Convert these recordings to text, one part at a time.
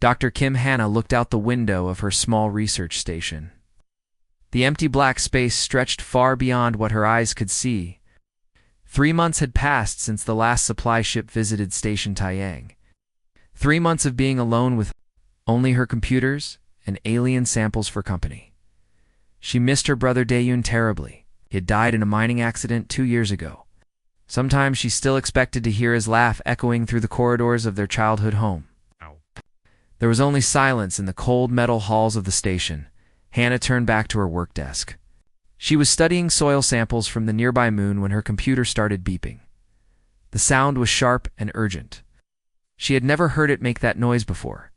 Dr. Kim Hannah looked out the window of her small research station. The empty black space stretched far beyond what her eyes could see. 3 months had passed since the last supply ship visited Station Taiyang. 3 months of being alone with only her computers and alien samples for company. She missed her brother Daeyun terribly. He had died in a mining accident 2 years ago. Sometimes she still expected to hear his laugh echoing through the corridors of their childhood home. There was only silence in the cold metal halls of the station. Hannah turned back to her work desk. She was studying soil samples from the nearby moon when her computer started beeping. The sound was sharp and urgent. She had never heard it make that noise before.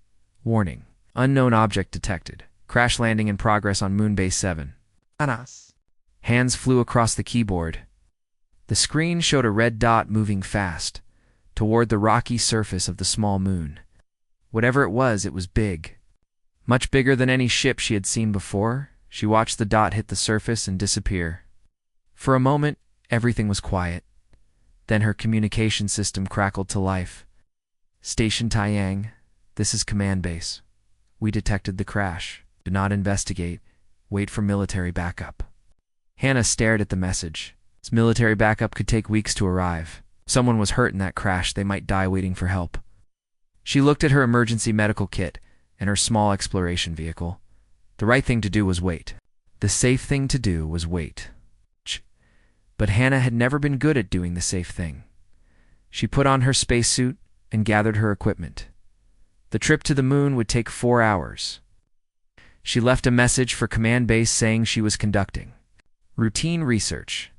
Warning. Unknown object detected. Crash landing in progress on Moonbase 7. Anas. Hands flew across the keyboard. The screen showed a red dot moving fast toward the rocky surface of the small moon. Whatever it was big. Much bigger than any ship she had seen before. She watched the dot hit the surface and disappear. For a moment, everything was quiet. Then her communication system crackled to life. Station Taiyang, this is command base. We detected the crash. Do not investigate. Wait for military backup. Hannah stared at the message. This military backup could take weeks to arrive. If someone was hurt in that crash, they might die waiting for help. She looked at her emergency medical kit and her small exploration vehicle. The right thing to do was wait. The safe thing to do was wait. But Hannah had never been good at doing the safe thing. She put on her spacesuit and gathered her equipment. The trip to the moon would take 4 hours. She left a message for command base saying she was conducting routine research.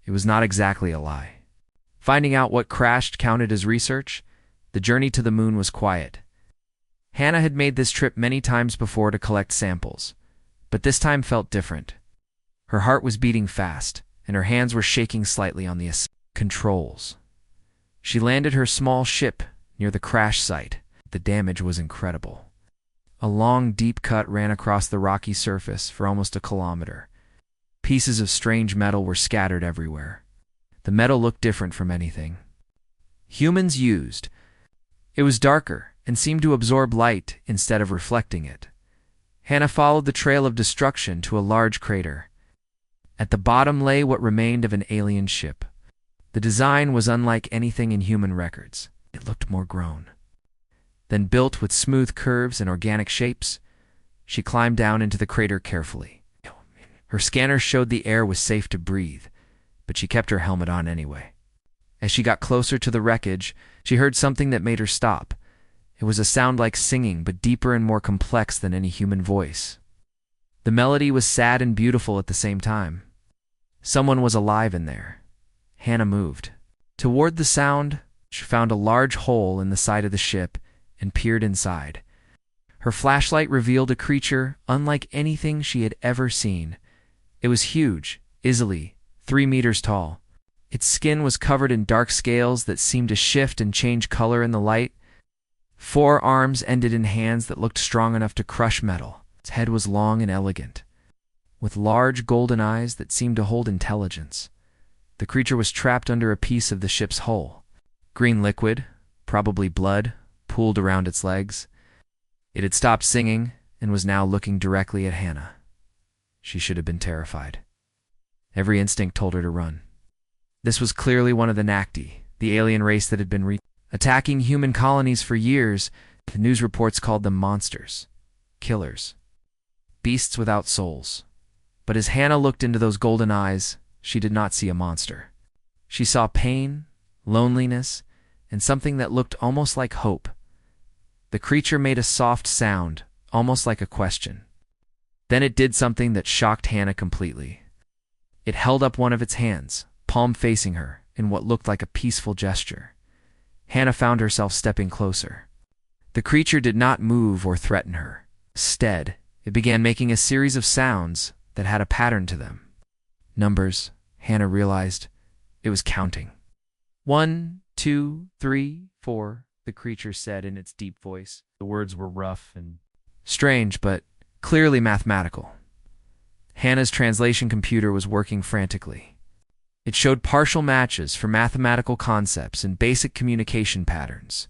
It was not exactly a lie. Finding out what crashed counted as research. The journey to the moon was quiet. Hannah had made this trip many times before to collect samples, but this time felt different. Her heart was beating fast, and her hands were shaking slightly on the controls. She landed her small ship near the crash site. The damage was incredible. A long, deep cut ran across the rocky surface for almost a kilometer. Pieces of strange metal were scattered everywhere. The metal looked different from anything humans used. It was darker and seemed to absorb light instead of reflecting it. Hannah followed the trail of destruction to a large crater. At the bottom lay what remained of an alien ship. The design was unlike anything in human records. It looked more grown. Then, built with smooth curves and organic shapes, she climbed down into the crater carefully. Her scanner showed the air was safe to breathe, but she kept her helmet on anyway. As she got closer to the wreckage, she heard something that made her stop. It was a sound like singing, but deeper and more complex than any human voice. The melody was sad and beautiful at the same time. Someone was alive in there. Hannah moved. Toward the sound, she found a large hole in the side of the ship and peered inside. Her flashlight revealed a creature unlike anything she had ever seen. It was huge, easily 3 meters tall. Its skin was covered in dark scales that seemed to shift and change color in the light. 4 arms ended in hands that looked strong enough to crush metal. Its head was long and elegant, with large golden eyes that seemed to hold intelligence. The creature was trapped under a piece of the ship's hull. Green liquid, probably blood, pooled around its legs. It had stopped singing and was now looking directly at Hannah. She should have been terrified. Every instinct told her to run. This was clearly one of the Nacti, the alien race that had been attacking human colonies for years. The news reports called them monsters, killers, beasts without souls. But as Hannah looked into those golden eyes, she did not see a monster. She saw pain, loneliness, and something that looked almost like hope. The creature made a soft sound, almost like a question. Then it did something that shocked Hannah completely. It held up one of its hands, palm facing her, in what looked like a peaceful gesture. Hannah found herself stepping closer. The creature did not move or threaten her. Instead, it began making a series of sounds that had a pattern to them. Numbers, Hannah realized. It was counting. 1, 2, 3, 4, the creature said in its deep voice. The words were rough and strange, but clearly mathematical. Hannah's translation computer was working frantically. It showed partial matches for mathematical concepts and basic communication patterns.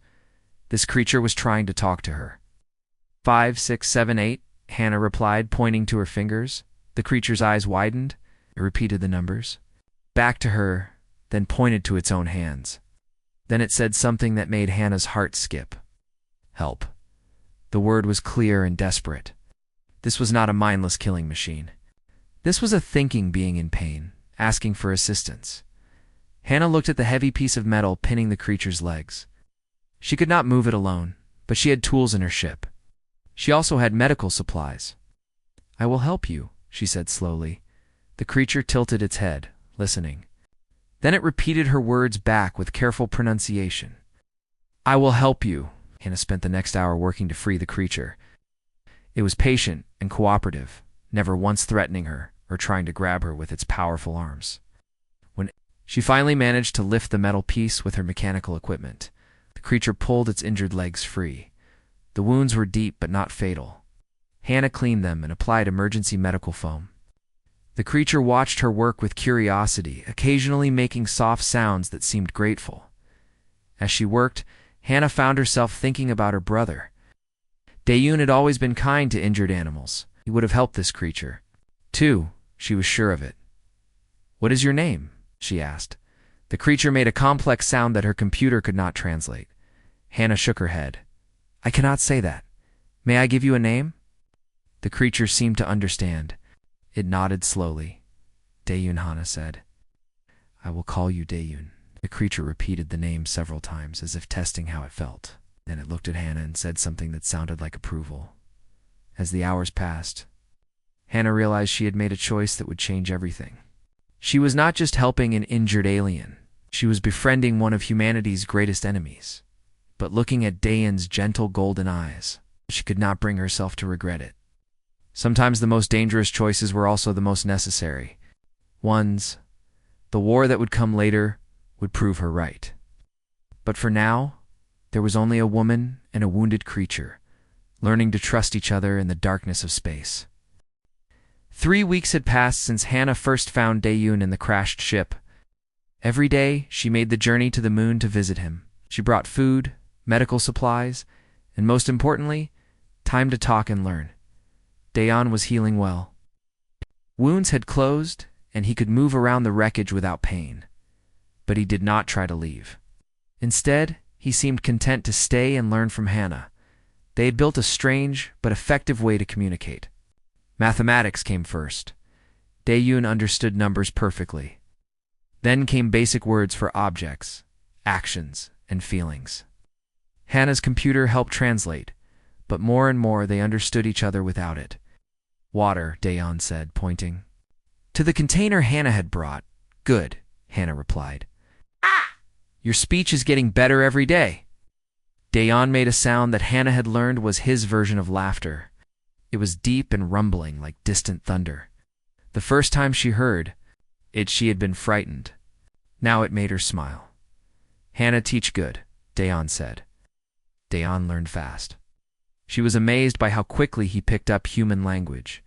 This creature was trying to talk to her. 5, 6, 7, 8, Hannah replied, pointing to her fingers. The creature's eyes widened. It repeated the numbers. Back to her, then pointed to its own hands. Then it said something that made Hannah's heart skip. Help. The word was clear and desperate. This was not a mindless killing machine. This was a thinking being in pain, asking for assistance. Hannah looked at the heavy piece of metal pinning the creature's legs. She could not move it alone, but she had tools in her ship. She also had medical supplies. I will help you, she said slowly. The creature tilted its head, listening. Then it repeated her words back with careful pronunciation. I will help you. Hannah spent the next hour working to free the creature. It was patient and cooperative, never once threatening her or trying to grab her with its powerful arms. When she finally managed to lift the metal piece with her mechanical equipment, the creature pulled its injured legs free. The wounds were deep but not fatal. Hannah cleaned them and applied emergency medical foam. The creature watched her work with curiosity, occasionally making soft sounds that seemed grateful. As she worked, Hannah found herself thinking about her brother. Dae-yoon had always been kind to injured animals. He would have helped this creature, too. She was sure of it. What is your name? She asked. The creature made a complex sound that her computer could not translate. Hannah shook her head. I cannot say that. May I give you a name? The creature seemed to understand. It nodded slowly. Dae-yoon, Hannah said. I will call you Dae-yoon. The creature repeated the name several times, as if testing how it felt. Then it looked at Hannah and said something that sounded like approval. As the hours passed, Hannah realized she had made a choice that would change everything. She was not just helping an injured alien. She was befriending one of humanity's greatest enemies. But looking at Dae-yoon's gentle golden eyes, she could not bring herself to regret it. Sometimes the most dangerous choices were also the most necessary ones. The war that would come later would prove her right. But for now, there was only a woman and a wounded creature, learning to trust each other in the darkness of space. 3 weeks had passed since Hannah first found Dae-yoon in the crashed ship. Every day, she made the journey to the moon to visit him. She brought food, medical supplies, and most importantly, time to talk and learn. Dae-yoon was healing well. Wounds had closed, and he could move around the wreckage without pain. But he did not try to leave. Instead, he seemed content to stay and learn from Hannah. They had built a strange but effective way to communicate. Mathematics came first. Dae-yoon understood numbers perfectly. Then came basic words for objects, actions, and feelings. Hannah's computer helped translate, but more and more they understood each other without it. Water, Dae-yoon said, pointing. To the container Hannah had brought. Good, Hannah replied. Your speech is getting better every day. Dae-yoon made a sound that Hannah had learned was his version of laughter. It was deep and rumbling like distant thunder. The first time she heard it, she had been frightened. Now it made her smile. Hannah teach good, Dae-yoon said. Dae-yoon learned fast. She was amazed by how quickly he picked up human language.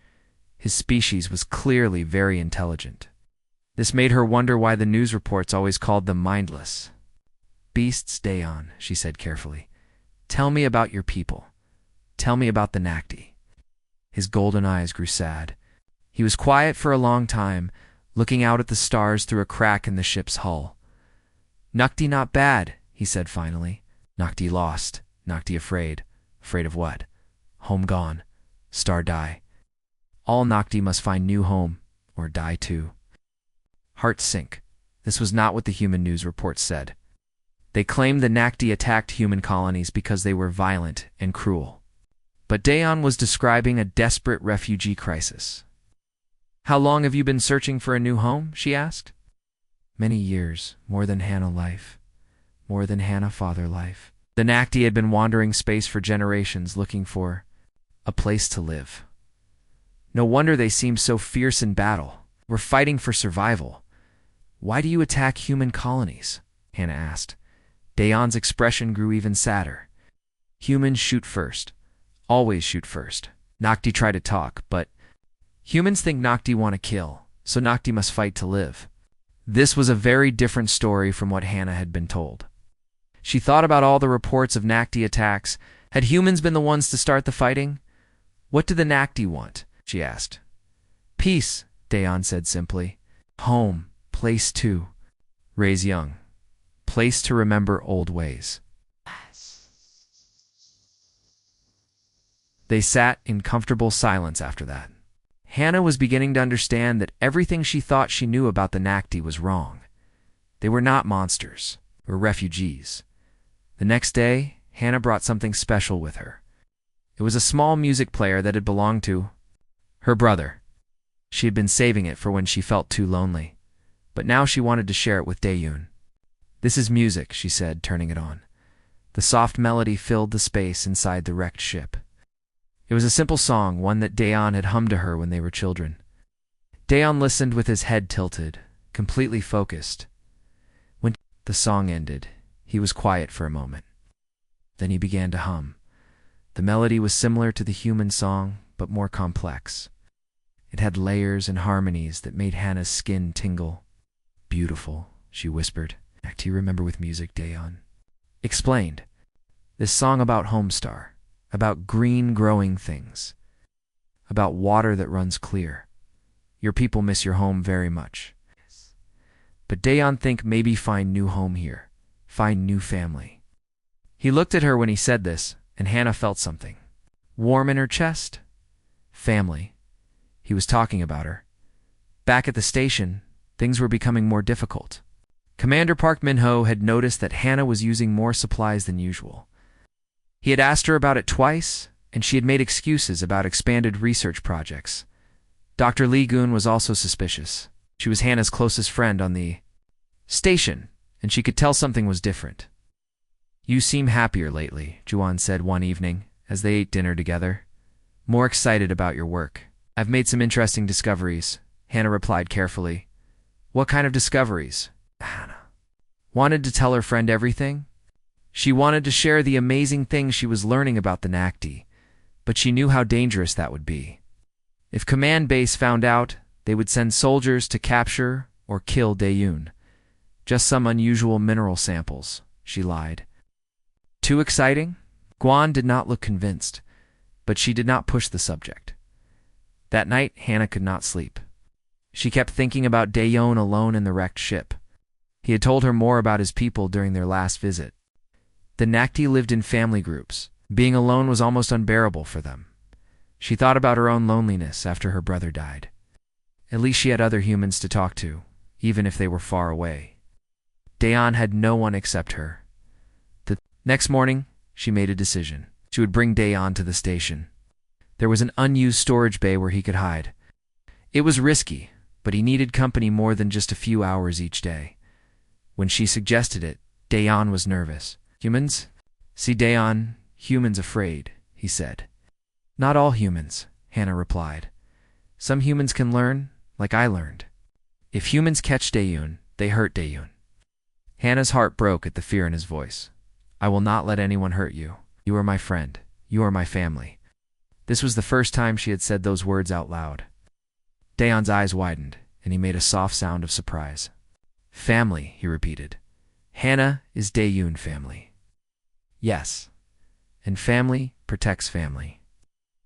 His species was clearly very intelligent. This made her wonder why the news reports always called them mindless. Beasts, Dae-yoon, she said carefully. Tell me about your people. Tell me about the Nakti. His golden eyes grew sad. He was quiet for a long time, looking out at the stars through a crack in the ship's hull. Nakti not bad, he said finally. Nakti lost. Nakti afraid. Afraid of what? Home gone. Star die. All Nakti must find new home, or die too. Heart sink. This was not what the human news reports said. They claimed the Nakti attacked human colonies because they were violent and cruel. But Dae-yoon was describing a desperate refugee crisis. How long have you been searching for a new home? She asked. Many years, more than Hannah life, more than Hannah father life. The Nakti had been wandering space for generations looking for a place to live. No wonder they seemed so fierce in battle. We're fighting for survival. Why do you attack human colonies? Hannah asked. Dae-yoon's expression grew even sadder. Humans shoot first. Always shoot first. Nakti tried to talk, but humans think Nakti want to kill, so Nakti must fight to live. This was a very different story from what Hannah had been told. She thought about all the reports of Nakti attacks Had humans been the ones to start the fighting? What did the Nakti want? She asked. Peace, Dayan said simply. Home, place to raise young, place to remember old ways. They sat in comfortable silence after that. Hannah was beginning to understand that everything she thought she knew about the Nakti was wrong. They were not monsters or refugees. The next day, Hannah brought something special with her. It was a small music player that had belonged to her brother. She had been saving it for when she felt too lonely, but now she wanted to share it with Daeyoon. This is music, she said, turning it on. The soft melody filled the space inside the wrecked ship. It was a simple song, one that Daeyeon had hummed to her when they were children. Daeyeon listened with his head tilted, completely focused. When the song ended, he was quiet for a moment. Then he began to hum. The melody was similar to the human song, but more complex. It had layers and harmonies that made Hannah's skin tingle. Beautiful, she whispered. Do you remember with music, Daeyeon explained. This song about Homestar, about green growing things, about water that runs clear. Your people miss your home very much. But Daeyeon think maybe find new home here, find new family. He looked at her when he said this, and Hannah felt something warm in her chest. Family. He was talking about her. Back at the station, things were becoming more difficult. Commander Park Min-ho had noticed that Hannah was using more supplies than usual. He had asked her about it twice, and she had made excuses about expanded research projects. Dr. Lee Goon was also suspicious. She was Hannah's closest friend on the station, and she could tell something was different. You seem happier lately, Juan said one evening, as they ate dinner together. More excited about your work. I've made some interesting discoveries, Hannah replied carefully. What kind of discoveries? Hannah wanted to tell her friend everything. She wanted to share the amazing things she was learning about the Nakti, but she knew how dangerous that would be. If Command Base found out, they would send soldiers to capture or kill Daeyoon. Just some unusual mineral samples, she lied. Too exciting? Guan did not look convinced, but she did not push the subject. That night, Hannah could not sleep. She kept thinking about Daeyoon alone in the wrecked ship. He had told her more about his people during their last visit. The Nakti lived in family groups. Being alone was almost unbearable for them. She thought about her own loneliness after her brother died. At least she had other humans to talk to, even if they were far away. Daeyeon had no one except her. The next morning, she made a decision. She would bring Daeyeon to the station. There was an unused storage bay where he could hide. It was risky, but he needed company more than just a few hours each day. When she suggested it, Daeyeon was nervous. Humans? See Daeyeon, humans afraid, he said. Not all humans, Hannah replied. Some humans can learn, like I learned. If humans catch Daeyoon, they hurt Daeyoon. Hannah's heart broke at the fear in his voice. I will not let anyone hurt you. You are my friend. You are my family. This was the first time she had said those words out loud. Daeyeon's eyes widened, and he made a soft sound of surprise. Family, he repeated. Hannah is Daeyoon family. Yes, and family protects family.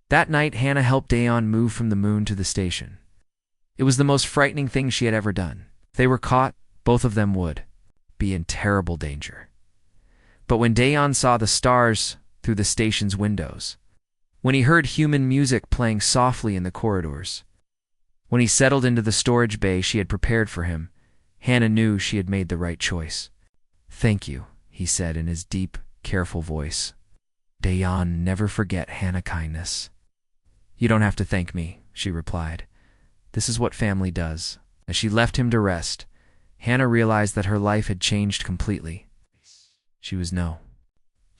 That night, Hannah helped Daeyeon move from the moon to the station. It was the most frightening thing she had ever done. If they were caught, both of them would be in terrible danger. But when Daeyeon saw the stars through the station's windows, when he heard human music playing softly in the corridors, when he settled into the storage bay she had prepared for him, Hannah knew she had made the right choice. Thank you, he said in his deep, careful voice. Daeyeon, never forget Hannah kindness. You don't have to thank me, she replied. This is what family does. As she left him to rest, Hannah realized that her life had changed completely. She was no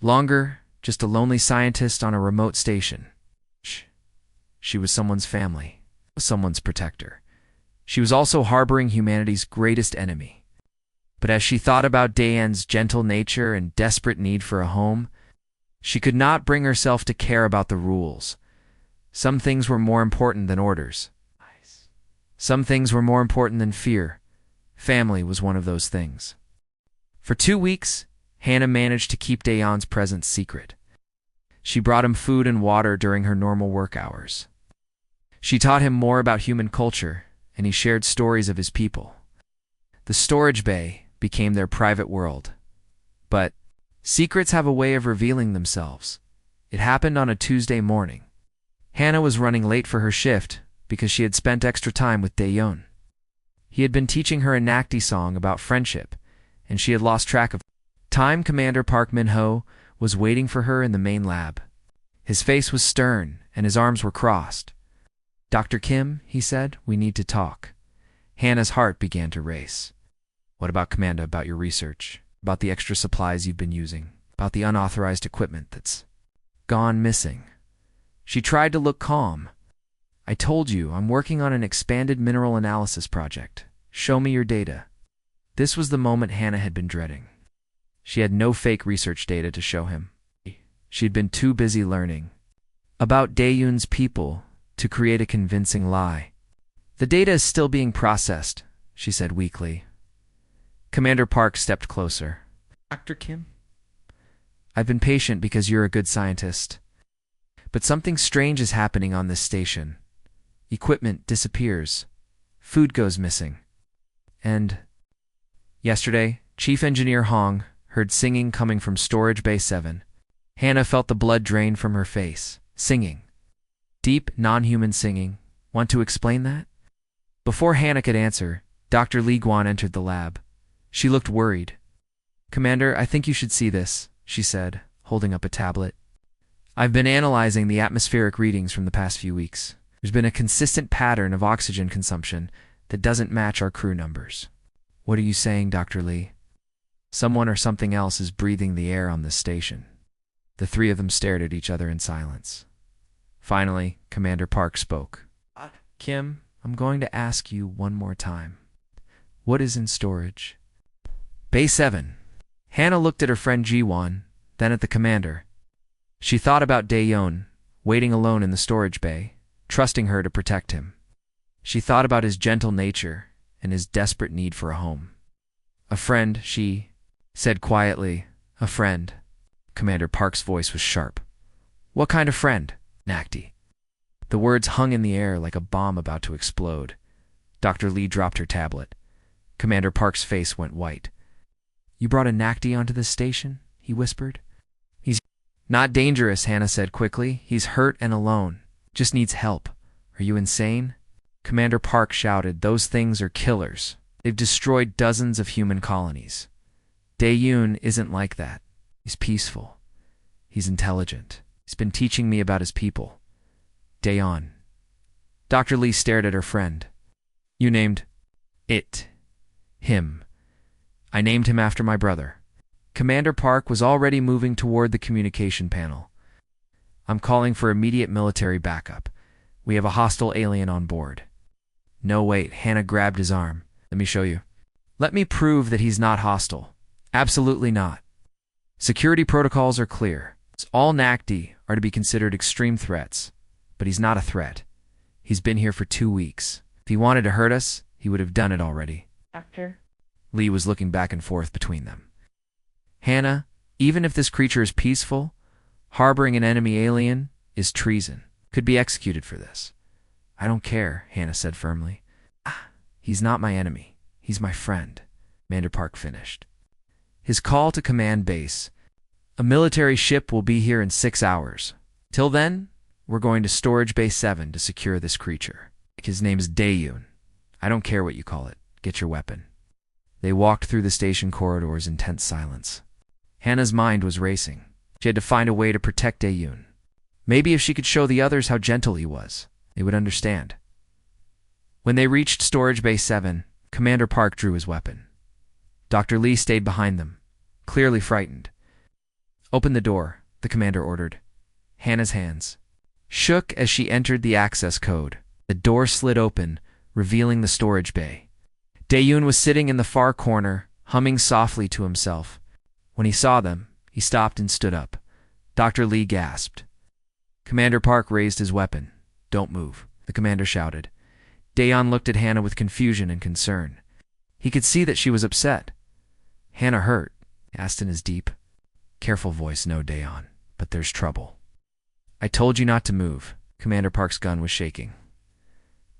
longer just a lonely scientist on a remote station. She was someone's family, someone's protector. She was also harboring humanity's greatest enemy. But as she thought about Daeyeon's gentle nature and desperate need for a home, she could not bring herself to care about the rules. Some things were more important than orders. Some things were more important than fear. Family was one of those things. For 2 weeks, Hannah managed to keep Daeyeon's presence secret. She brought him food and water during her normal work hours. She taught him more about human culture, and he shared stories of his people. The storage bay became their private world. But secrets have a way of revealing themselves. It happened on a Tuesday morning. Hannah was running late for her shift because she had spent extra time with Daeyeon. He had been teaching her a Nakti song about friendship, and she had lost track of time. Commander Park Min-ho was waiting for her in the main lab. His face was stern, and his arms were crossed. "Dr. Kim," he said, "we need to talk." Hannah's heart began to race. "What about Commander, about your research? About the extra supplies you've been using? About the unauthorized equipment that's gone missing?" She tried to look calm. "I told you, I'm working on an expanded mineral analysis project. Show me your data." This was the moment Hannah had been dreading. She had no fake research data to show him. She'd been too busy learning about Daeyeon's people to create a convincing lie. "The data is still being processed," she said weakly. Commander Park stepped closer. "Dr. Kim? I've been patient because you're a good scientist. But something strange is happening on this station. Equipment disappears. Food goes missing. And yesterday, Chief Engineer Hong heard singing coming from Storage Bay 7. Hannah felt the blood drain from her face. Singing. Deep, non-human singing. Want to explain that?" Before Hannah could answer, Dr. Lee Guan entered the lab. She looked worried. "Commander, I think you should see this," she said, holding up a tablet. "I've been analyzing the atmospheric readings from the past few weeks. There's been a consistent pattern of oxygen consumption that doesn't match our crew numbers." "What are you saying, Dr. Lee?" "Someone or something else is breathing the air on this station." The three of them stared at each other in silence. Finally, Commander Park spoke. "Kim, I'm going to ask you one more time. What is in storage?" "Bay 7. Hannah looked at her friend Ji-won, then at the commander. She thought about Daeyeon, waiting alone in the storage bay, trusting her to protect him. She thought about his gentle nature and his desperate need for a home. "A friend," she said quietly. "A friend." Commander Park's voice was sharp. "What kind of friend?" "Nakti." The words hung in the air like a bomb about to explode. Dr. Lee dropped her tablet. Commander Park's face went white. "You brought a Nakti onto this station?" he whispered. "He's not dangerous," Hannah said quickly. "He's hurt and alone. Just needs help." "Are you insane?" Commander Park shouted. "Those things are killers. They've destroyed dozens of human colonies. Daeyeon isn't like that. He's peaceful. He's intelligent. He's been teaching me about his people. Daeyeon." Dr. Lee stared at her friend. "You named it him." "I named him after my brother." Commander Park was already moving toward the communication panel. "I'm calling for immediate military backup. We have a hostile alien on board." "No, wait." Hannah grabbed his arm. "Let me show you." "Let me prove that he's not hostile." "Absolutely not. Security protocols are clear. All Nakti are to be considered extreme threats, but he's not a threat. He's been here for 2 weeks. If he wanted to hurt us, he would have done it already." Doctor? Lee was looking back and forth between them. "Hannah, even if this creature is peaceful, harboring an enemy alien is treason. Could be executed for this." "I don't care," Hannah said firmly. "He's not my enemy. He's my friend," Commander Park finished. His call to command base. "A military ship will be here in 6 hours. Till then, we're going to Storage Bay 7 to secure this creature. His name's Daeyeon. I don't care what you call it. Get your weapon." They walked through the station corridors in tense silence. Hannah's mind was racing. She had to find a way to protect Daeyeon. Maybe if she could show the others how gentle he was, they would understand. When they reached Storage Bay 7, Commander Park drew his weapon. Dr. Lee stayed behind them, clearly frightened. "Open the door," the commander ordered. Hannah's hands shook as she entered the access code. The door slid open, revealing the storage bay. Daeyeon was sitting in the far corner, humming softly to himself. When he saw them, he stopped and stood up. Dr. Lee gasped. Commander Park raised his weapon. "Don't move," the commander shouted. Daeyeon looked at Hannah with confusion and concern. He could see that she was upset. "Hannah hurt?" he asked in his deep, careful voice. "No, Daeyeon, but there's trouble." I told you not to move. Commander Park's gun was shaking.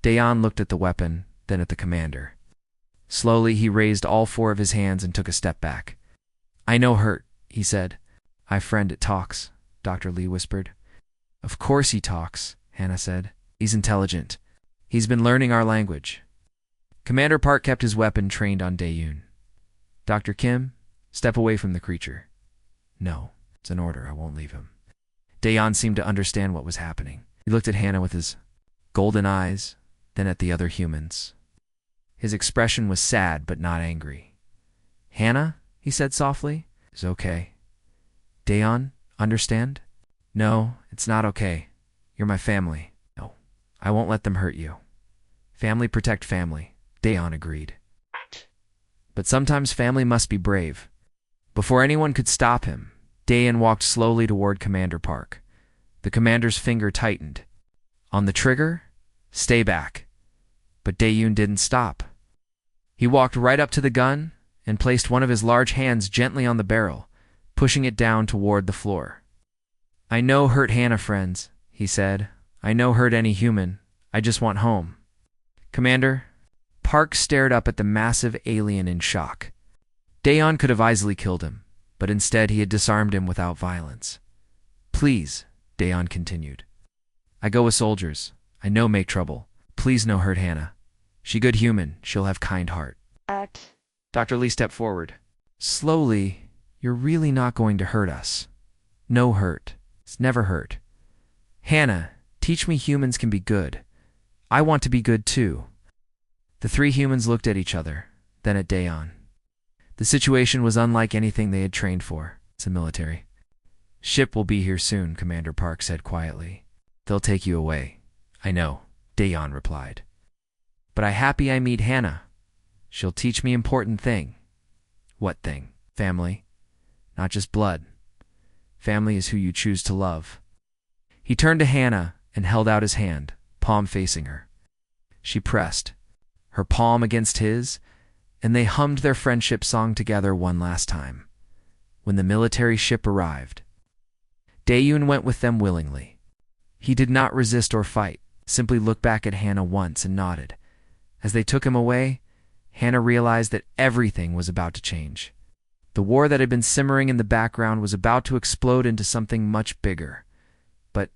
Dayon looked at the weapon, then at the commander. Slowly, he raised all four of his hands and took a step back. I know hurt, he said. My friend, it talks, Dr. Lee whispered. Of course he talks, Hannah said. He's intelligent. He's been learning our language. Commander Park kept his weapon trained on Dayon. Dr. Kim, step away from the creature. No, it's an order. I won't leave him. Dayon seemed to understand what was happening. He looked at Hannah with his golden eyes, then at the other humans. His expression was sad but not angry. Hannah, he said softly, it's okay. Dayon, understand? No, it's not okay. You're my family. No, I won't let them hurt you. Family protect family, Dayon agreed. But sometimes family must be brave. Before anyone could stop him, Dayon walked slowly toward Commander Park. The commander's finger tightened. On the trigger, stay back. But Dayon didn't stop. He walked right up to the gun and placed one of his large hands gently on the barrel, pushing it down toward the floor. I know hurt Hannah, friends, he said. I know hurt any human. I just want home. Commander, Park stared up at the massive alien in shock. Dayon could have easily killed him, but instead he had disarmed him without violence. Please, Dayon continued. I go with soldiers. I know make trouble. Please no hurt Hannah. She good human. She'll have kind heart. Dr. Lee stepped forward. Slowly, you're really not going to hurt us. No hurt. It's never hurt. Hannah, teach me humans can be good. I want to be good too. The three humans looked at each other, then at Dayon. The situation was unlike anything they had trained for. It's a military. Ship will be here soon, Commander Park said quietly. They'll take you away. I know, Dayon replied. But I happy I meet Hannah. She'll teach me important thing. What thing? Family. Not just blood. Family is who you choose to love. He turned to Hannah and held out his hand, palm facing her. She pressed, her palm against his, and they hummed their friendship song together one last time. When the military ship arrived, Dayon went with them willingly. He did not resist or fight, simply looked back at Hannah once and nodded. As they took him away, Hannah realized that everything was about to change. The war that had been simmering in the background was about to explode into something much bigger. But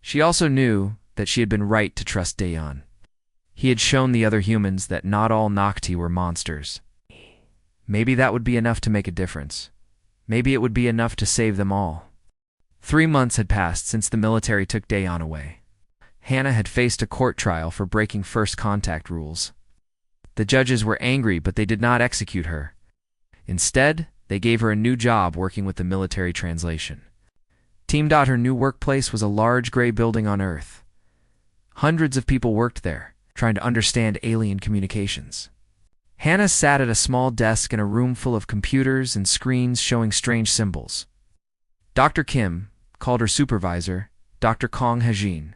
she also knew that she had been right to trust Dayon. He had shown the other humans that not all Nocti were monsters. Maybe that would be enough to make a difference. Maybe it would be enough to save them all. 3 months had passed since the military took Dayon away. Hannah had faced a court trial for breaking first contact rules. The judges were angry, but they did not execute her. Instead, they gave her a new job working with the military translation. Her new workplace was a large gray building on Earth. Hundreds of people worked there, trying to understand alien communications. Hannah sat at a small desk in a room full of computers and screens showing strange symbols. Dr. Kim called her supervisor, Dr. Kong Hajin.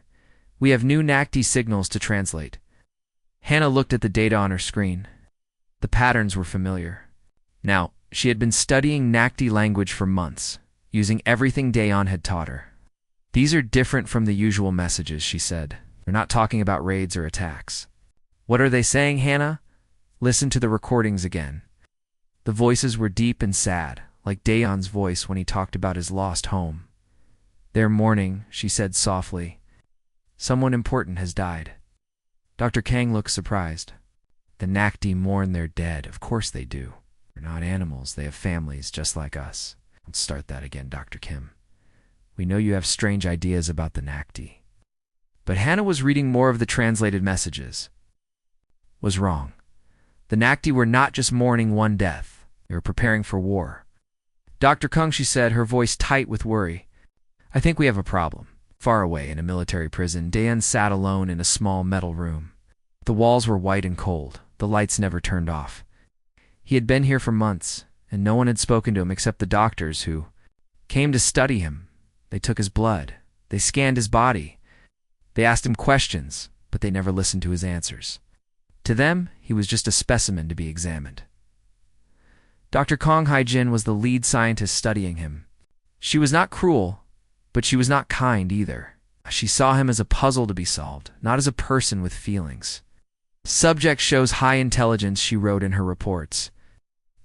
We have new Nacti signals to translate. Hannah looked at the data on her screen. The patterns were familiar. Now, she had been studying Nacti language for months, using everything Dayon had taught her. These are different from the usual messages, she said. They're not talking about raids or attacks. What are they saying, Hannah? Listen to the recordings again. The voices were deep and sad, like Dayon's voice when he talked about his lost home. They're mourning, she said softly. Someone important has died. Dr. Kang looked surprised. The Nacti mourn their dead. Of course they do. They're not animals. They have families just like us. Don't start that again, Dr. Kim. We know you have strange ideas about the Nacti. But Hannah was reading more of the translated messages. Was wrong. The Nacti were not just mourning one death. They were preparing for war. Dr. Kung, she said, her voice tight with worry. I think we have a problem. Far away in a military prison, Dayon sat alone in a small metal room. The walls were white and cold. The lights never turned off. He had been here for months, and no one had spoken to him except the doctors who came to study him. They took his blood. They scanned his body. They asked him questions, but they never listened to his answers. To them, he was just a specimen to be examined. Dr. Kong Haijin was the lead scientist studying him. She was not cruel, but she was not kind either. She saw him as a puzzle to be solved, not as a person with feelings. Subject shows high intelligence, she wrote in her reports.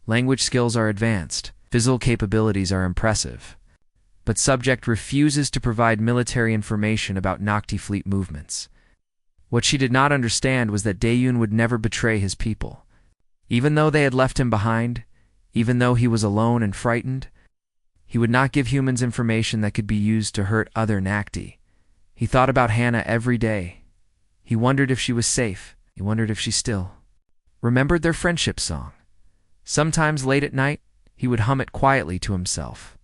Language skills are advanced. Physical capabilities are impressive. But subject refuses to provide military information about Nocti fleet movements. What she did not understand was that Daeyun would never betray his people. Even though they had left him behind, even though he was alone and frightened, he would not give humans information that could be used to hurt other Nocti. He thought about Hannah every day. He wondered if she was safe. He wondered if she still remembered their friendship song. Sometimes late at night, he would hum it quietly to himself.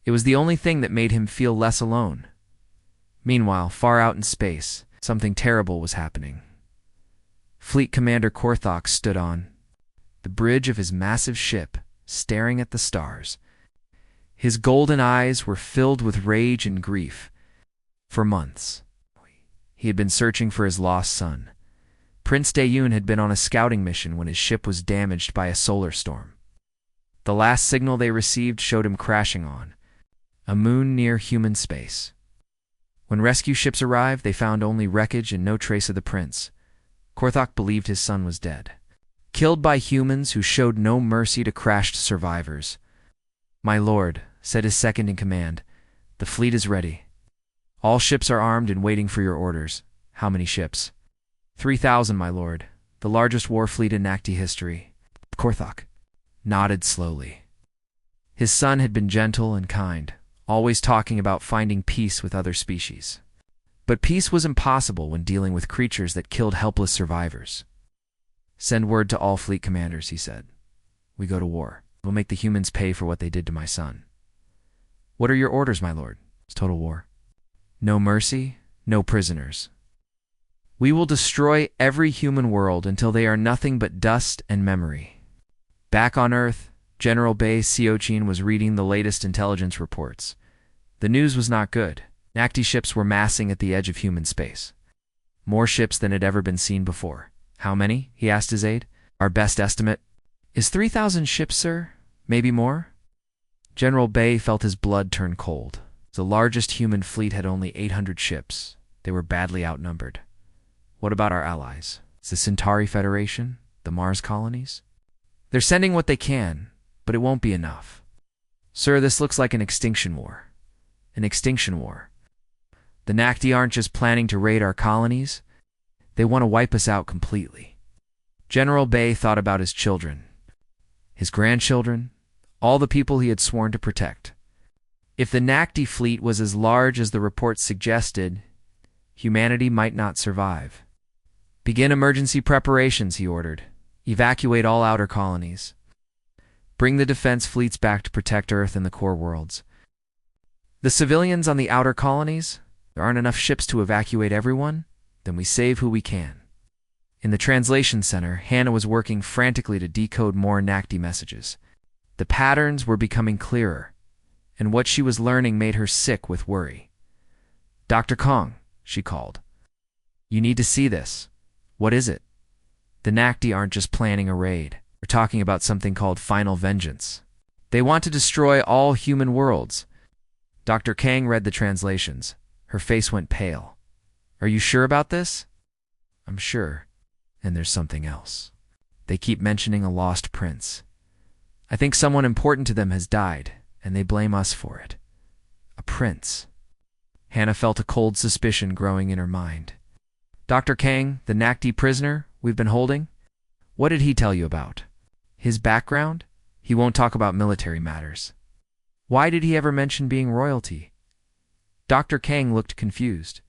It was the only thing that made him feel less alone. Meanwhile, far out in space, something terrible was happening. Fleet Commander Korthok stood on the bridge of his massive ship, staring at the stars. His golden eyes were filled with rage and grief. For months, he had been searching for his lost son. Prince Daeyun had been on a scouting mission when his ship was damaged by a solar storm. The last signal they received showed him crashing on a moon near human space. When rescue ships arrived, they found only wreckage and no trace of the prince. Korthok believed his son was dead, killed by humans who showed no mercy to crashed survivors. "My lord," said his second-in-command, "the fleet is ready. All ships are armed and waiting for your orders." "How many ships?" 3,000, my lord. The largest war fleet in Nocti history. Korthok nodded slowly. His son had been gentle and kind, always talking about finding peace with other species. But peace was impossible when dealing with creatures that killed helpless survivors. "Send word to all fleet commanders," he said. "We go to war. We'll make the humans pay for what they did to my son." "What are your orders, my lord?" "It's total war. No mercy, no prisoners. We will destroy every human world until they are nothing but dust and memory." Back on Earth, General Bei Siochin was reading the latest intelligence reports. The news was not good. Nocti ships were massing at the edge of human space. More ships than had ever been seen before. "How many?" he asked his aide. "Our best estimate is 3,000 ships, sir. Maybe more." General Bei felt his blood turn cold. The largest human fleet had only 800 ships. They were badly outnumbered. "What about our allies? The Centauri Federation? The Mars colonies?" "They're sending what they can, but it won't be enough. Sir, this looks like an extinction war. An extinction war. The Nocti aren't just planning to raid our colonies. They want to wipe us out completely." General Bei thought about his children, his grandchildren, all the people he had sworn to protect. If the Nocti fleet was as large as the reports suggested, humanity might not survive. "Begin emergency preparations," he ordered. "Evacuate all outer colonies. Bring the defense fleets back to protect Earth and the core worlds. The civilians on the outer colonies? There aren't enough ships to evacuate everyone? Then we save who we can." In the translation center, Hannah was working frantically to decode more Nocti messages. The patterns were becoming clearer, and what she was learning made her sick with worry. "Dr. Kong," she called. "You need to see this." "What is it?" "The Nocti aren't just planning a raid. They're talking about something called final vengeance. They want to destroy all human worlds." Dr. Kang read the translations. Her face went pale. "Are you sure about this?" "I'm sure. And there's something else. They keep mentioning a lost prince. I think someone important to them has died, and they blame us for it. A prince." Hannah felt a cold suspicion growing in her mind. "Dr. Kang, the Nocti prisoner we've been holding? What did he tell you about? His background? He won't talk about military matters. Why did he ever mention being royalty?" Dr. Kang looked confused.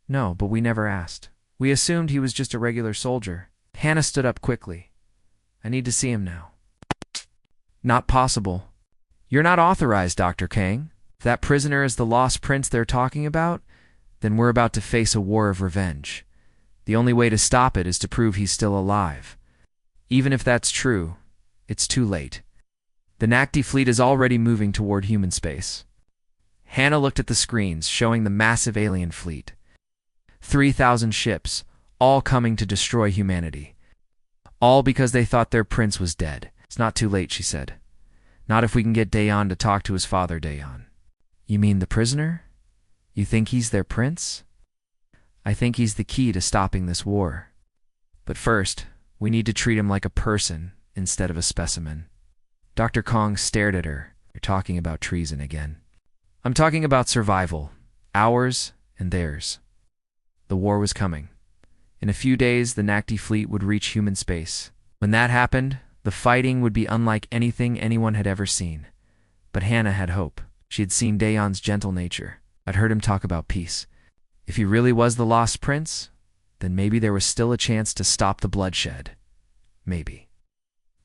"No, but we never asked. We assumed he was just a regular soldier." Hannah stood up quickly. "I need to see him now." "Not possible. You're not authorized, Dr. Kang. If that prisoner is the lost prince they're talking about, then we're about to face a war of revenge. The only way to stop it is to prove he's still alive. Even if that's true, it's too late. The Nocti fleet is already moving toward human space." Hannah looked at the screens showing the massive alien fleet. 3,000 ships, all coming to destroy humanity. All because they thought their prince was dead. "It's not too late," she said. "Not if we can get Daeon to talk to his father, Daeon." "You mean the prisoner?" You think he's their prince? I think he's the key to stopping this war. But first, we need to treat him like a person instead of a specimen. Dr. Kong stared at her. You're talking about treason again. I'm talking about survival. Ours and theirs. The war was coming. In a few days, the Nakti fleet would reach human space. When that happened, the fighting would be unlike anything anyone had ever seen. But Hannah had hope. She had seen Daeon's gentle nature. I'd heard him talk about peace. If he really was the lost prince, then maybe there was still a chance to stop the bloodshed. Maybe.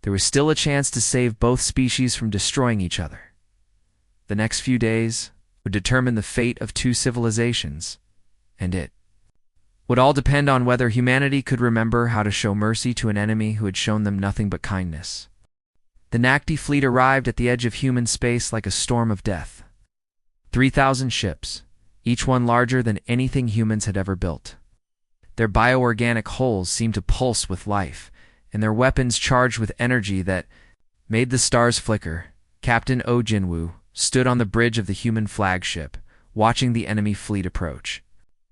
There was still a chance to save both species from destroying each other. The next few days would determine the fate of two civilizations, and it would all depend on whether humanity could remember how to show mercy to an enemy who had shown them nothing but kindness. The Nakti fleet arrived at the edge of human space like a storm of death. 3,000 ships, each one larger than anything humans had ever built. Their bioorganic hulls seemed to pulse with life, and their weapons charged with energy that made the stars flicker. Captain Oh Jinwoo stood on the bridge of the human flagship, watching the enemy fleet approach.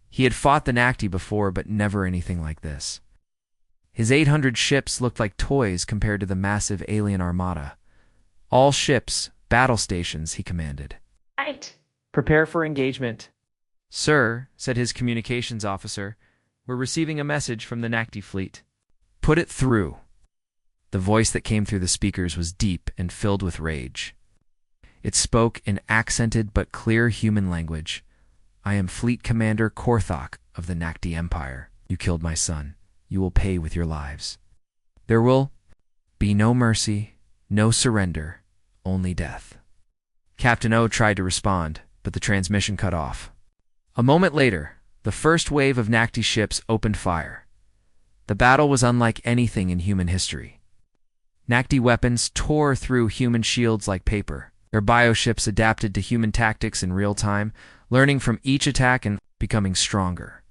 He had fought the Nakti before, but never anything like this. His 800 ships looked like toys compared to the massive alien armada. All ships, battle stations, he commanded. Right. Prepare for engagement. Sir, said his communications officer, we're receiving a message from the Nakti fleet. Put it through. The voice that came through the speakers was deep and filled with rage. It spoke in accented but clear human language. I am Fleet Commander Korthok of the Nakti Empire. You killed my son. You will pay with your lives. There will be no mercy, no surrender, only death. Captain O tried to respond, but the transmission cut off. A moment later, the first wave of Nakti ships opened fire. The battle was unlike anything in human history. Nakti weapons tore through human shields like paper. Their bioships adapted to human tactics in real time, learning from each attack and becoming stronger.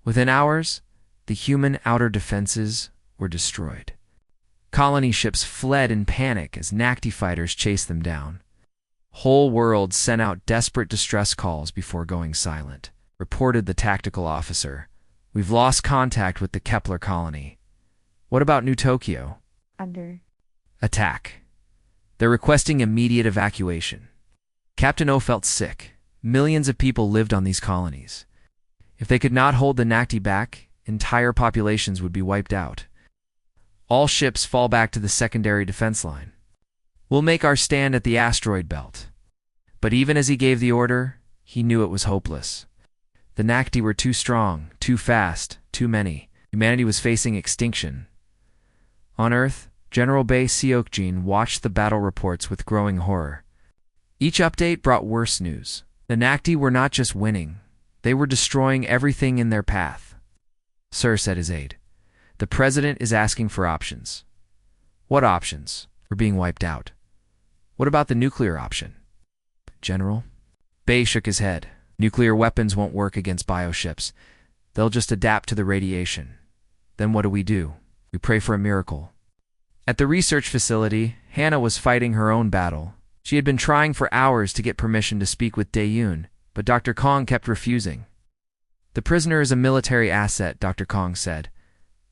Within hours, the human outer defenses were destroyed. Colony ships fled in panic as Nakti fighters chased them down. Whole worlds sent out desperate distress calls before going silent, reported the tactical officer. We've lost contact with the Kepler colony. What about New Tokyo? Under attack. They're requesting immediate evacuation. Captain O felt sick. Millions of people lived on these colonies. If they could not hold the Nakti back, entire populations would be wiped out. All ships fall back to the secondary defense line. We'll make our stand at the asteroid belt. But even as he gave the order, he knew it was hopeless. The Nakti were too strong, too fast, too many. Humanity was facing extinction. On Earth, General Bae Seokjin watched the battle reports with growing horror. Each update brought worse news. The Nakti were not just winning, they were destroying everything in their path. Sir, said his aide, the president is asking for options. What options? We're being wiped out. What about the nuclear option? General? Bae shook his head. Nuclear weapons won't work against bioships. They'll just adapt to the radiation. Then what do? We pray for a miracle. At the research facility, Hannah was fighting her own battle. She had been trying for hours to get permission to speak with Dae-yoon, but Dr. Kong kept refusing. The prisoner is a military asset, Dr. Kong said.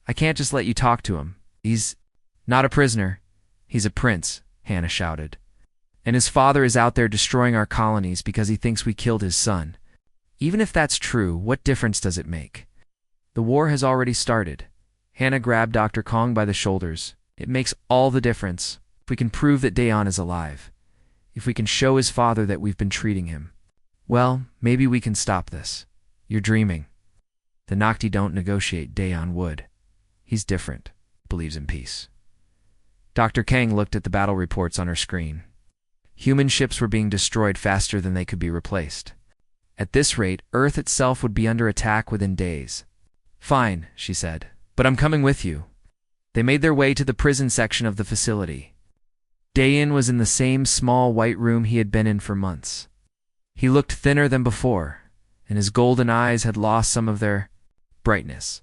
I can't just let you talk to him. He's not a prisoner. He's a prince, Hannah shouted. And his father is out there destroying our colonies because he thinks we killed his son. Even if that's true, what difference does it make? The war has already started. Hannah grabbed Dr. Kong by the shoulders. It makes all the difference if we can prove that Daeon is alive. If we can show his father that we've been treating him. Well, maybe we can stop this. You're dreaming. The Nakti don't negotiate, Daeon would. He's different. Believes in peace. Dr. Kang looked at the battle reports on her screen. Human ships were being destroyed faster than they could be replaced. At this rate, Earth itself would be under attack within days. Fine, she said, but I'm coming with you. They made their way to the prison section of the facility. Daeon was in the same small white room he had been in for months. He looked thinner than before, and his golden eyes had lost some of their brightness.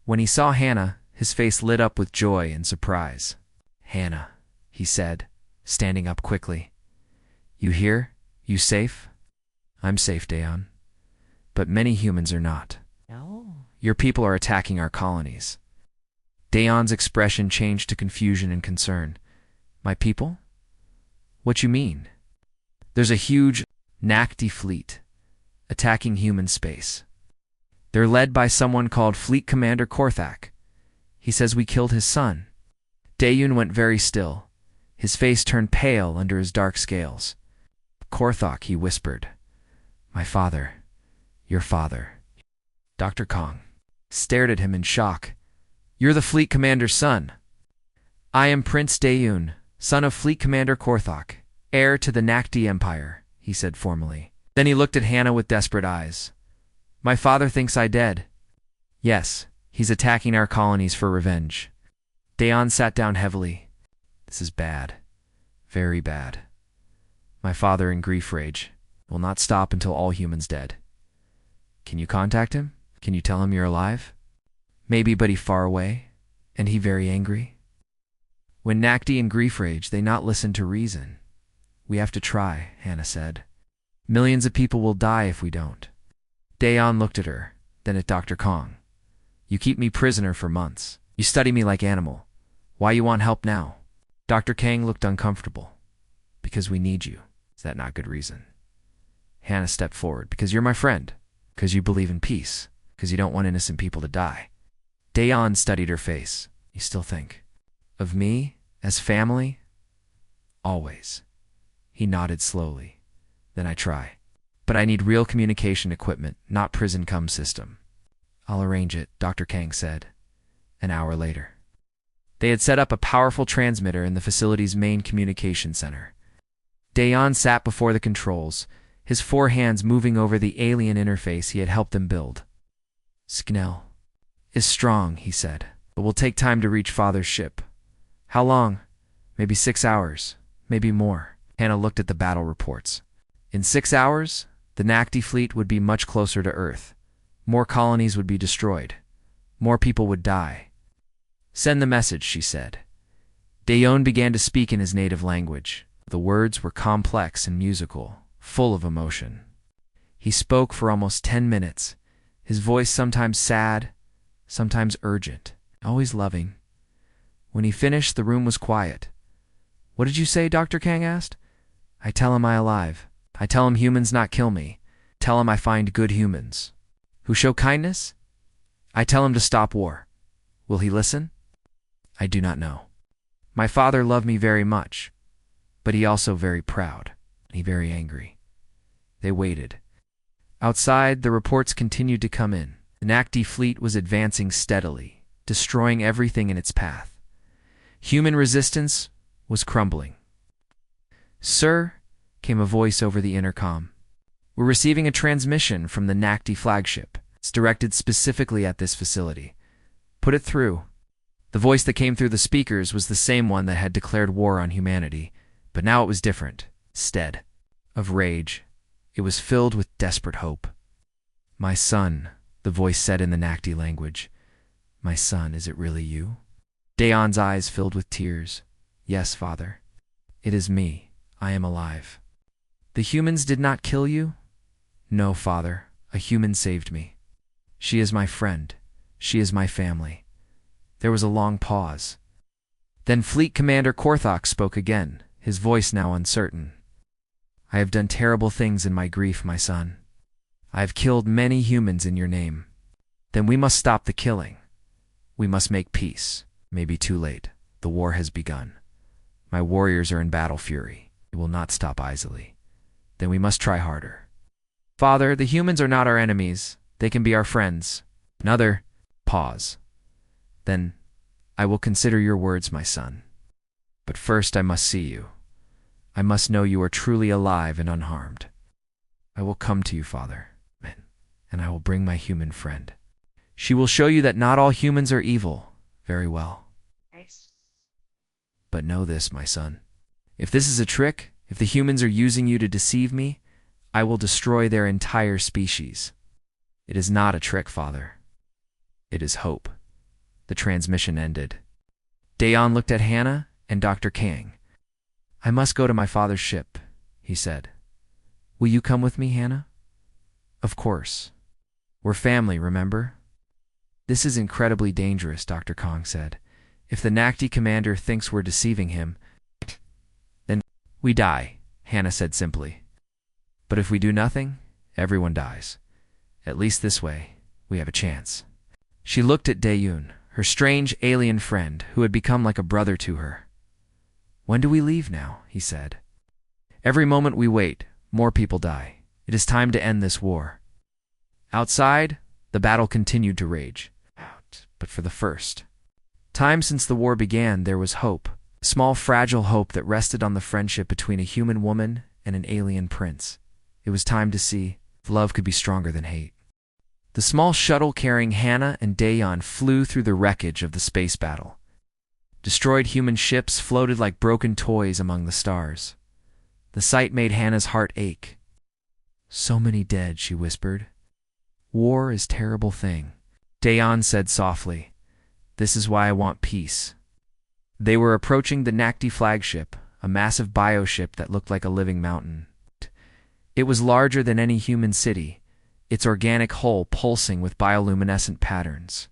When he saw Hannah, his face lit up with joy and surprise. Hannah, he said, standing up quickly. You here? You safe? I'm safe, Daeon. but many humans are not. No. Your people are attacking our colonies. Daeon's expression changed to confusion and concern. My people? What you mean? There's a huge Nakti fleet attacking human space. They're led by someone called Fleet Commander Korthak. He says we killed his son. Daeun went very still. His face turned pale under his dark scales. Korthak, he whispered. My father. Your father. Dr. Kong stared at him in shock. You're the Fleet Commander's son. I am Prince Daeun, son of Fleet Commander Korthak, heir to the Nakti Empire, he said formally. Then he looked at Hannah with desperate eyes. My father thinks I dead. Yes, he's attacking our colonies for revenge. Daeon sat down heavily. This is bad. Very bad. My father, in grief rage, will not stop until all humans dead. Can you contact him? Can you tell him you're alive? Maybe, but he far away, and he very angry. When Nakti in grief rage, they not listen to reason. We have to try, Hannah said. Millions of people will die if we don't. Daeon looked at her, then at Dr. Kong. You keep me prisoner for months. You study me like animal. Why you want help now? Dr. Kang looked uncomfortable. Because we need you. Is that not good reason? Hannah stepped forward. Because you're my friend. Because you believe in peace. Because you don't want innocent people to die. Daeon studied her face. You still think of me as family? Always. He nodded slowly. Then I try. But I need real communication equipment, not prison cum system. I'll arrange it, Dr. Kang said. An hour later. They had set up a powerful transmitter in the facility's main communication center. Daeon sat before the controls, his 4 hands moving over the alien interface he had helped them build. Sknell is strong, he said, but will take time to reach Father's ship. How long? Maybe 6 hours, maybe more. Hannah looked at the battle reports. In 6 hours, the Nakti fleet would be much closer to Earth. More colonies would be destroyed. More people would die. Send the message, she said. Daeon began to speak in his native language. The words were complex and musical, full of emotion. He spoke for almost 10 minutes, his voice sometimes sad, sometimes urgent, always loving. When he finished, the room was quiet. What did you say? Dr. Kang asked. I tell him I alive. I tell him humans not kill me. Tell him I find good humans. Who show kindness? I tell him to stop war. Will he listen? I do not know. My father loved me very much, but he also very proud, and he very angry. They waited. Outside, the reports continued to come in. The Nakti fleet was advancing steadily, destroying everything in its path. Human resistance was crumbling. Sir, came a voice over the intercom. We're receiving a transmission from the Nakti flagship. It's directed specifically at this facility. Put it through. The voice that came through the speakers was the same one that had declared war on humanity, but now it was different. Instead of rage, it was filled with desperate hope. My son, the voice said in the Nakti language. My son, is it really you? Daeon's eyes filled with tears. Yes, father. It is me. I am alive. The humans did not kill you? No, father. A human saved me. She is my friend. She is my family. There was a long pause. Then Fleet Commander Korthak spoke again, his voice now uncertain. I have done terrible things in my grief, my son. I have killed many humans in your name. Then we must stop the killing. We must make peace. It may be too late. The war has begun. My warriors are in battle fury. It will not stop easily. Then we must try harder. Father, the humans are not our enemies. They can be our friends. Another pause. Then I will consider your words, my son. But first I must see you. I must know you are truly alive and unharmed. I will come to you, Father, and I will bring my human friend. She will show you that not all humans are evil. Very well. Nice. But know this, my son. If this is a trick, if the humans are using you to deceive me, I will destroy their entire species. It is not a trick, Father. It is hope. The transmission ended. Daeon looked at Hannah and Dr. Kang. I must go to my father's ship, he said. Will you come with me, Hannah? Of course. We're family, remember? This is incredibly dangerous, Dr. Kong said. If the Nakti commander thinks we're deceiving him, then we die, Hannah said simply. But if we do nothing, everyone dies. At least this way, we have a chance. She looked at Dae-yoon, her strange alien friend who had become like a brother to her. When do we leave now? He said. Every moment we wait, more people die. It is time to end this war. Outside, the battle continued to rage. But for the first time since the war began, there was hope. A small, fragile hope that rested on the friendship between a human woman and an alien prince. It was time to see if love could be stronger than hate. The small shuttle carrying Hannah and Daeyeon flew through the wreckage of the space battle. Destroyed human ships floated like broken toys among the stars. The sight made Hannah's heart ache. So many dead, she whispered. War is a terrible thing. Daeyeon said softly, This is why I want peace. They were approaching the Nakti flagship, a massive bioship that looked like a living mountain. It was larger than any human city, its organic hull pulsing with bioluminescent patterns.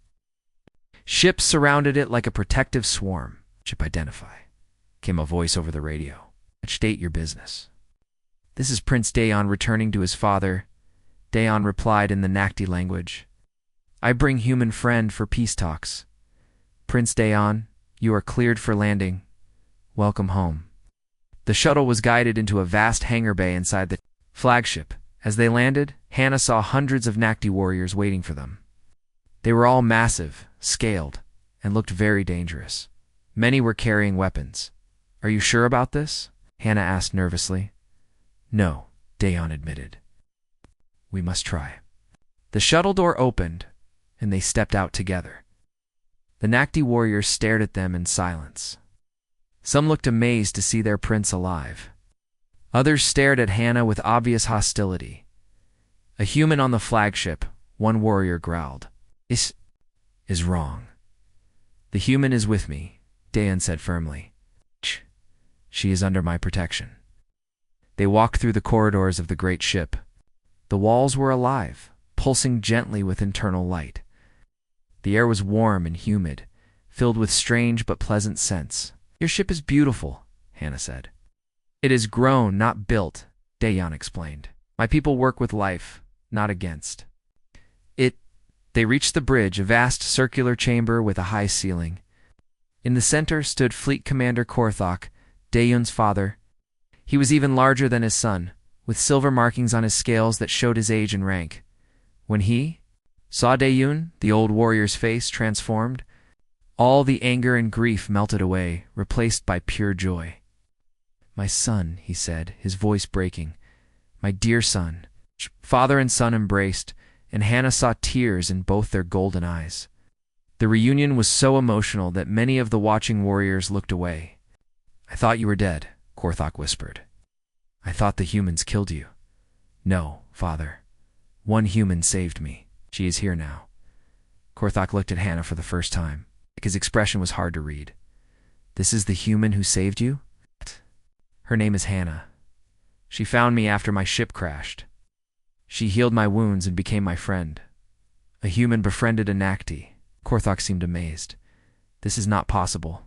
Ships surrounded it like a protective swarm. Ship identify, came a voice over the radio. State your business. This is Prince Daeyeon returning to his father. Daeyeon replied in the Nakti language. I bring human friend for peace talks. Prince Daeyeon, you are cleared for landing. Welcome home. The shuttle was guided into a vast hangar bay inside the flagship. As they landed, Hannah saw hundreds of Nakti warriors waiting for them. They were all massive, scaled, and looked very dangerous. Many were carrying weapons. Are you sure about this? Hannah asked nervously. No, Daeyeon admitted. We must try. The shuttle door opened, and they stepped out together. The Nakti warriors stared at them in silence. Some looked amazed to see their prince alive. Others stared at Hannah with obvious hostility. A human on the flagship, one warrior growled. This is wrong. The human is with me, Daeyeon said firmly. She is under my protection. They walked through the corridors of the great ship. The walls were alive, pulsing gently with internal light. The air was warm and humid, filled with strange but pleasant scents. Your ship is beautiful, Hannah said. It is grown, not built, Daeyeon explained. My people work with life, not against it. They reached the bridge, a vast circular chamber with a high ceiling. In the center stood Fleet Commander Korthok, Daeyeon's father. He was even larger than his son, with silver markings on his scales that showed his age and rank. When he saw Daeyeon, the old warrior's face transformed. All the anger and grief melted away, replaced by pure joy. My son, he said, his voice breaking. My dear son. Father and son embraced, and Hannah saw tears in both their golden eyes. The reunion was so emotional that many of the watching warriors looked away. I thought you were dead, Korthok whispered. I thought the humans killed you. No, father. One human saved me. She is here now. Korthok looked at Hannah for the first time. His expression was hard to read. This is the human who saved you? Her name is Hannah. She found me after my ship crashed. She healed my wounds and became my friend. A human befriended a Nakti. Korthok seemed amazed. This is not possible.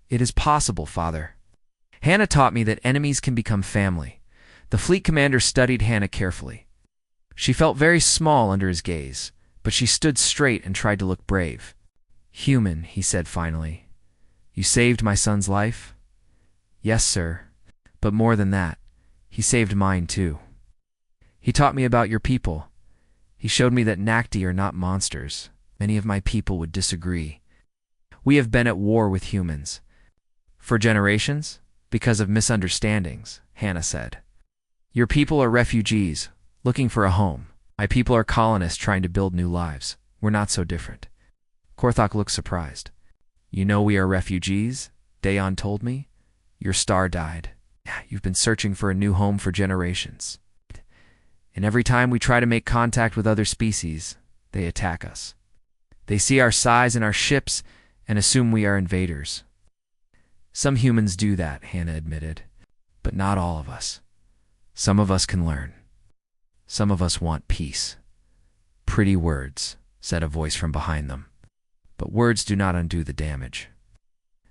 It is possible, father. Hannah taught me that enemies can become family. The fleet commander studied Hannah carefully. She felt very small under his gaze, but she stood straight and tried to look brave. Human, he said finally. You saved my son's life? Yes, sir. But more than that, he saved mine too. He taught me about your people. He showed me that Nakti are not monsters. Many of my people would disagree. We have been at war with humans. For generations, because of misunderstandings, Hannah said. Your people are refugees, looking for a home. My people are colonists trying to build new lives. We're not so different. Korthok looked surprised. You know we are refugees? Daeyeon told me. Your star died. You've been searching for a new home for generations. And every time we try to make contact with other species, they attack us. They see our size and our ships and assume we are invaders. Some humans do that, Hannah admitted, but not all of us. Some of us can learn. Some of us want peace. Pretty words, said a voice from behind them. But words do not undo the damage.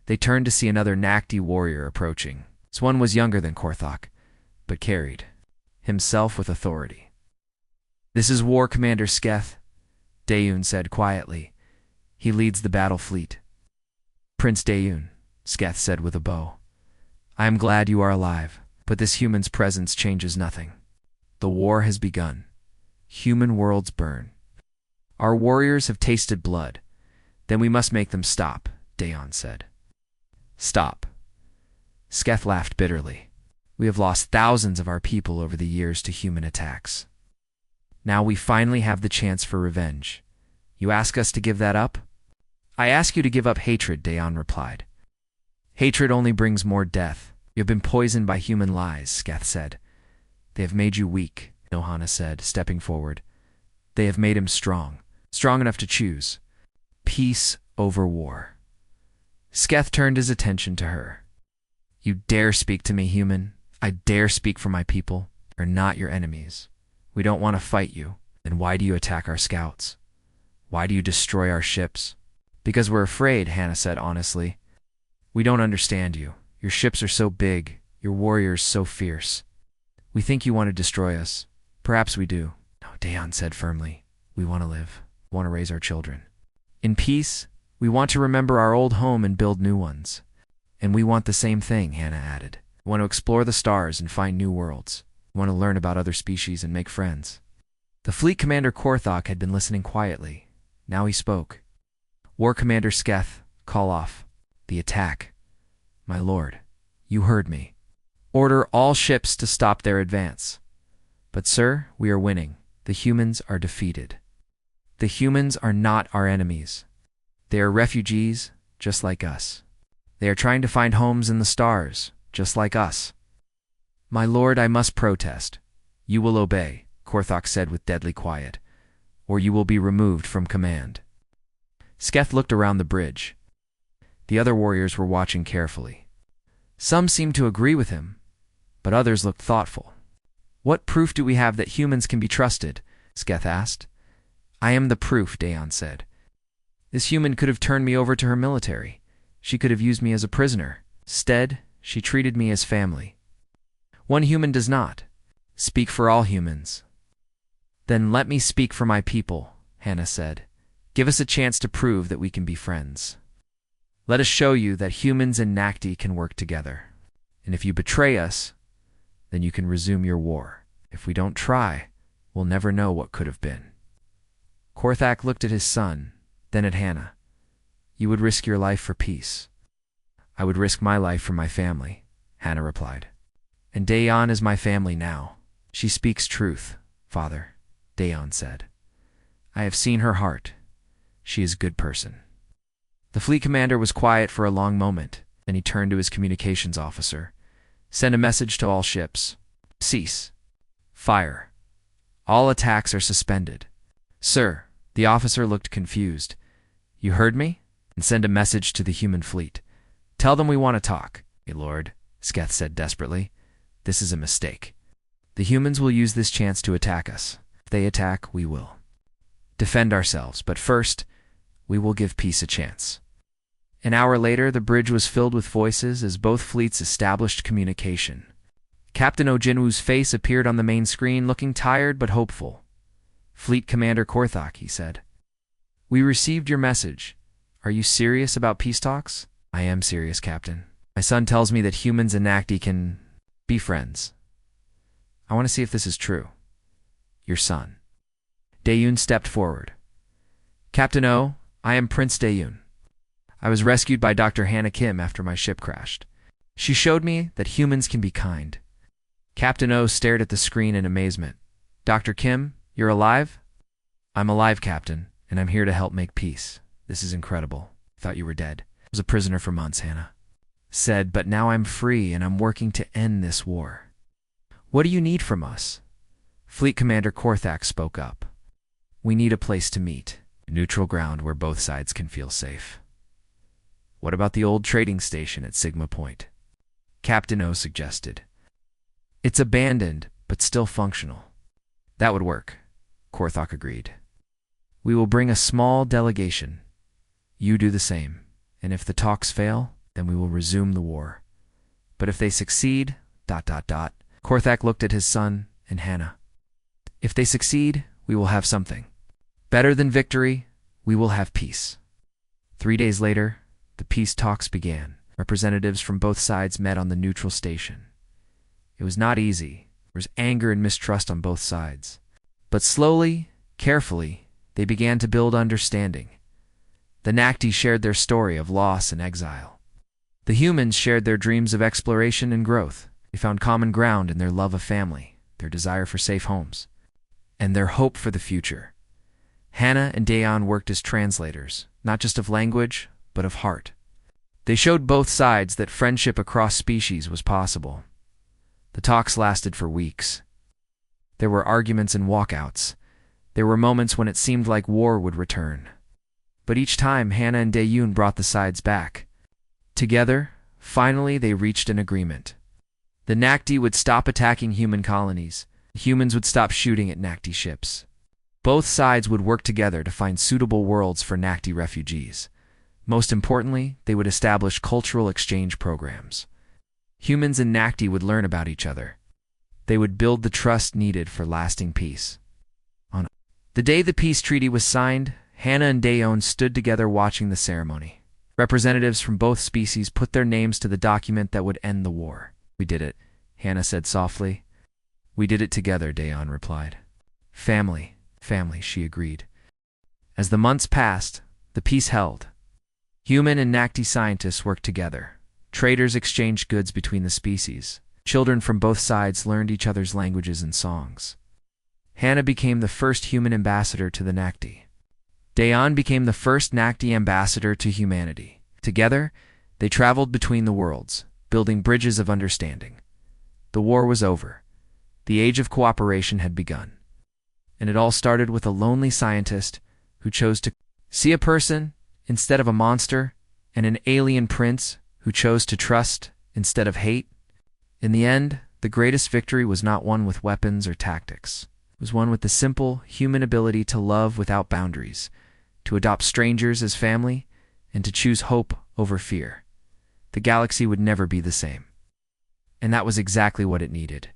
They turned to see another Nakti warrior approaching. This one was younger than Korthok, but carried himself with authority. "This is War Commander Sketh," Dayun said quietly. "He leads the battle fleet." "Prince Dayun," Sketh said with a bow. "I am glad you are alive, but this human's presence changes nothing. The war has begun. Human worlds burn. Our warriors have tasted blood. Then we must make them stop," Dayon said. "Stop." Sketh laughed bitterly. "We have lost thousands of our people over the years to human attacks. Now we finally have the chance for revenge. You ask us to give that up?" "I ask you to give up hatred," Dayon replied. "Hatred only brings more death. You have been poisoned by human lies," Sketh said. "They have made you weak," Nohana said, stepping forward. "They have made him strong enough to choose peace over war." Sketh turned his attention to her. "You dare speak to me, human? I dare speak for my people. We're not your enemies. We don't want to fight you. Then why do you attack our scouts? Why do you destroy our ships?" "Because we're afraid," Hannah said honestly. "We don't understand you. Your ships are so big, your warriors so fierce. We think you want to destroy us. Perhaps we do." "No," Dayon said firmly. "We want to live. We want to raise our children. In peace, we want to remember our old home and build new ones." "And we want the same thing," Hannah added. "We want to explore the stars and find new worlds. We want to learn about other species and make friends." The fleet commander Korthok had been listening quietly. Now he spoke. "War Commander Sketh, call off the attack." "My lord, you heard me. Order all ships to stop their advance." "But sir, we are winning. The humans are defeated." "The humans are not our enemies. They are refugees, just like us. They are trying to find homes in the stars, just like us." "My lord, I must protest." "You will obey," Korthok said with deadly quiet, "or you will be removed from command." Sketh looked around the bridge. The other warriors were watching carefully. Some seemed to agree with him, but others looked thoughtful. "What proof do we have that humans can be trusted?" Sketh asked. "I am the proof," Dayon said. "This human could have turned me over to her military. She could have used me as a prisoner. Instead, she treated me as family. One human does not speak for all humans." "Then let me speak for my people," Hannah said. "Give us a chance to prove that we can be friends. Let us show you that humans and Nakti can work together. And if you betray us, then you can resume your war. If we don't try, we'll never know what could have been." Korthak looked at his son, then at Hannah. "You would risk your life for peace." "I would risk my life for my family," Hannah replied. "And Dayon is my family now. She speaks truth, father," Dayon said. "I have seen her heart. She is a good person." The fleet commander was quiet for a long moment. Then he turned to his communications officer. "Send a message to all ships. Cease. Fire. All attacks are suspended." "Sir," the officer looked confused. "You heard me? And send a message to the human fleet. Tell them we want to talk." "My lord," Sketh said desperately, "this is a mistake. The humans will use this chance to attack us. If they attack, we will defend ourselves. But first, we will give peace a chance." An hour later, the bridge was filled with voices as both fleets established communication. Captain Ojinwu's face appeared on the main screen, looking tired but hopeful. "Fleet Commander Korthok," he said. "We received your message. Are you serious about peace talks?" "I am serious, Captain. My son tells me that humans and Nakti can be friends. I want to see if this is true. Your son." Dayun stepped forward. "Captain O, I am Prince Dayun. I was rescued by Dr. Hannah Kim after my ship crashed. She showed me that humans can be kind." Captain O stared at the screen in amazement. "Dr. Kim, you're alive?" "I'm alive, Captain, and I'm here to help make peace. This is incredible. I thought you were dead." "I was a prisoner for months," Hannah said, "but now I'm free and I'm working to end this war." "What do you need from us?" Fleet Commander Korthak spoke up. "We need a place to meet, neutral ground where both sides can feel safe." "What about the old trading station at Sigma Point?" Captain O suggested. "It's abandoned, but still functional." "That would work," Korthak agreed. We will bring a small delegation. You do the same, and if the talks fail, then we will resume the war. But if they succeed, ... Korthak looked at his son and Hannah. If they succeed, we will have something. Better than victory, we will have peace. 3 days later, the peace talks began. Representatives from both sides met on the neutral station. It was not easy. There was anger and mistrust on both sides. But slowly, carefully, they began to build understanding. The Nakti shared their story of loss and exile. The humans shared their dreams of exploration and growth. They found common ground in their love of family, their desire for safe homes, and their hope for the future. Hannah and Dayan worked as translators, not just of language, but of heart. They showed both sides that friendship across species was possible. The talks lasted for weeks. There were arguments and walkouts. There were moments when it seemed like war would return. But each time, Hannah and Dayun brought the sides back. Together, finally they reached an agreement. The Nakti would stop attacking human colonies. The humans would stop shooting at Nakti ships. Both sides would work together to find suitable worlds for Nakti refugees. Most importantly, they would establish cultural exchange programs. Humans and Nakti would learn about each other. They would build the trust needed for lasting peace. On the day the peace treaty was signed, Hannah and Dayon stood together watching the ceremony. Representatives from both species put their names to the document that would end the war. We did it, Hannah said softly. We did it together, Dayon replied. Family, family, she agreed. As the months passed, the peace held. Human and Nakti scientists worked together. Traders exchanged goods between the species. Children from both sides learned each other's languages and songs. Hannah became the first human ambassador to the Nakti. Dayan became the first Nakti ambassador to humanity. Together, they traveled between the worlds, building bridges of understanding. The war was over. The age of cooperation had begun. And it all started with a lonely scientist who chose to see a person instead of a monster, and an alien prince who chose to trust instead of hate. In the end, the greatest victory was not won with weapons or tactics. It was won with the simple human ability to love without boundaries, to adopt strangers as family, and to choose hope over fear. The galaxy would never be the same. And that was exactly what it needed.